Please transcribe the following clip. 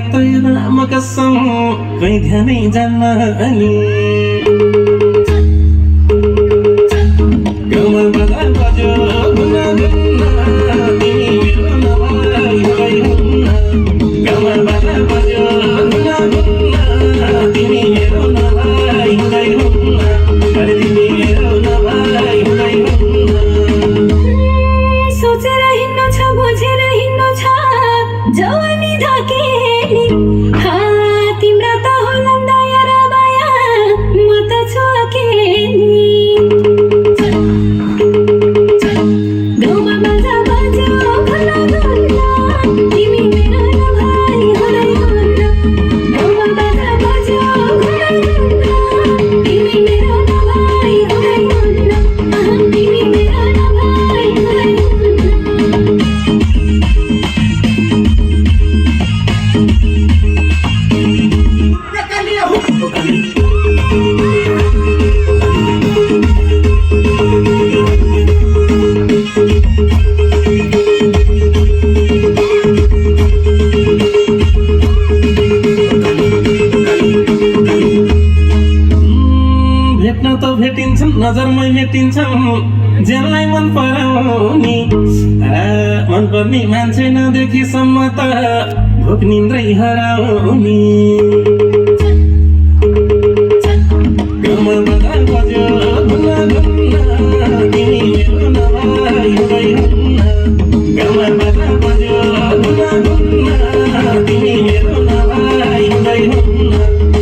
म कसम कहीँ ध्यानै जान्न अनि गाउँमा बजार बज्यो गुन्ना गुन्ना तिमी मेरो नभई हुँदै हुन्न गाउँमा बजार बज्यो गुन्ना गुन्ना तिमी मेरो नभई हुँदै हुन्न अरे तिमी मेरो नभई हुँदै हुन्न सोचेर हिँड्नु छ बुझेर हिँड्नु छ जवानी धकेली तिम्रो त होलान् दया र माया म त छु अकेली गाउँमा बाजा बज्यो गुन्ना गुन्ना तिमी मेरो नभई हुँदै हुन्न गाउँमा बाजा बज्यो गुन्ना गुन्ना तिमी मेरो नभई हुँदै हुन्न तिमी मेरो नभई हुँदै हुन्न भेट्न त भेटिन्छन् नजरमै मेटिन्छन् जेललाई मन पराउने मनपर्ने मान्छे नदेखिसम्म त भोक निन्द्रै हराउने गाउँमा बजार बज्यो गुन्ना गुन्ना तिमी मेरो नभई हुँदै हुन्न गाउँमा बजार बज्यो गुन्ना गुन्ना तिमी मेरो नभई हुँदै हुन्न